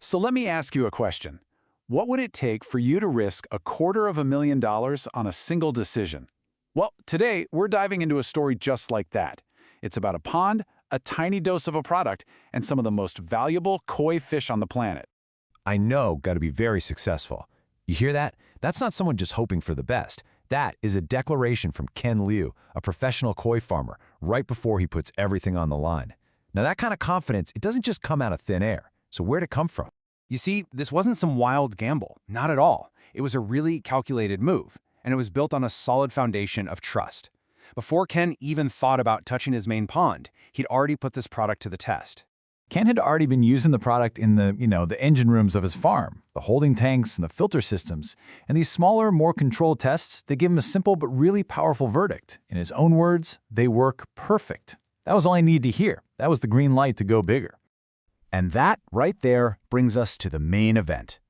So let me ask you a question. What would it take for you to risk $250,000 on a single decision? Well, today we're diving into a story just like that. It's about a pond, a tiny dose of a product, and some of the most valuable koi fish on the planet. I know, got to be very successful. You hear that? That's not someone just hoping for the best. That is a declaration from Ken Liu, a professional koi farmer, right before he puts everything on the line. Now that kind of confidence, it doesn't just come out of thin air. So where'd it come from? You see, this wasn't some wild gamble, not at all. It was a really calculated move, and it was built on a solid foundation of trust. Before Ken even thought about touching his main pond, he'd already put this product to the test. Ken had already been using the product in the engine rooms of his farm, the holding tanks and the filter systems. And these smaller, more controlled tests, they give him a simple but really powerful verdict. In his own words, they work perfect. That was all I needed to hear. That was the green light to go bigger. And that, right there, brings us to the main event.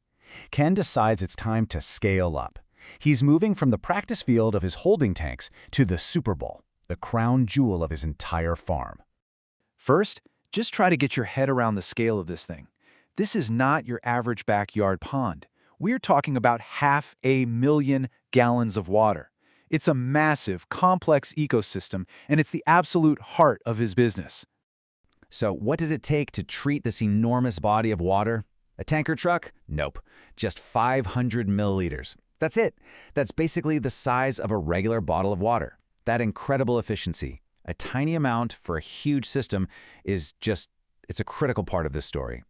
Ken decides it's time to scale up. He's moving from the practice field of his holding tanks to the Super Bowl, the crown jewel of his entire farm. First, just try to get your head around the scale of this thing. This is not your average backyard pond. We're talking about 500,000 gallons of water. It's a massive, complex ecosystem, and it's the absolute heart of his business. So what does it take to treat this enormous body of water? A tanker truck? Nope. Just 500 milliliters. That's it. That's basically the size of a regular bottle of water. That incredible efficiency, a tiny amount for a huge system, it's a critical part of this story.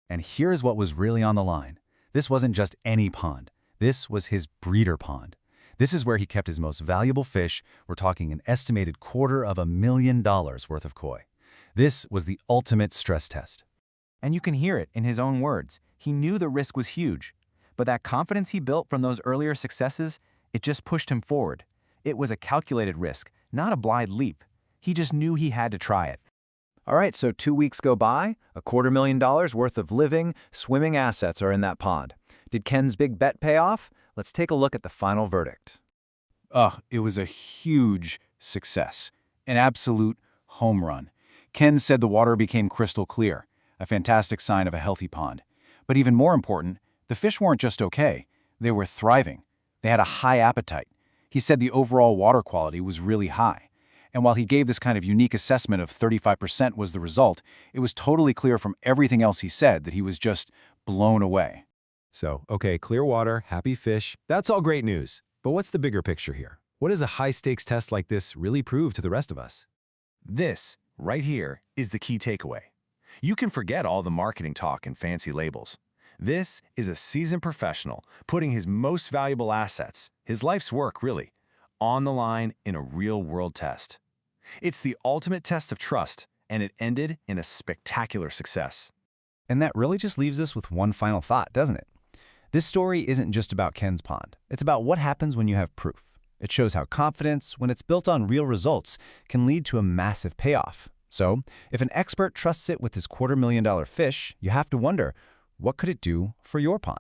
And here's what was really on the line. This wasn't just any pond. This was his breeder pond. This is where he kept his most valuable fish. We're talking an estimated $250,000 worth of koi. This was the ultimate stress test. And you can hear it in his own words. He knew the risk was huge. But that confidence he built from those earlier successes, it just pushed him forward. It was a calculated risk, not a blind leap. He just knew he had to try it. All right, so 2 weeks go by, $250,000 worth of living, swimming assets are in that pond. Did Ken's big bet pay off? Let's take a look at the final verdict. It was a huge success, an absolute home run. Ken said the water became crystal clear, a fantastic sign of a healthy pond. But even more important, the fish weren't just okay, they were thriving. They had a high appetite. He said the overall water quality was really high. And while he gave this kind of unique assessment of 35% was the result, it was totally clear from everything else he said that he was just blown away. So, okay, clear water, happy fish, that's all great news. But what's the bigger picture here? What does a high-stakes test like this really prove to the rest of us? This, right here, is the key takeaway. You can forget all the marketing talk and fancy labels. This is a seasoned professional putting his most valuable assets, his life's work really, on the line in a real-world test. It's the ultimate test of trust, and it ended in a spectacular success. And that really just leaves us with one final thought, doesn't it? This story isn't just about Ken's pond. It's about what happens when you have proof. It shows how confidence, when it's built on real results, can lead to a massive payoff. So, if an expert trusts it with his $250,000 fish, you have to wonder, what could it do for your pond?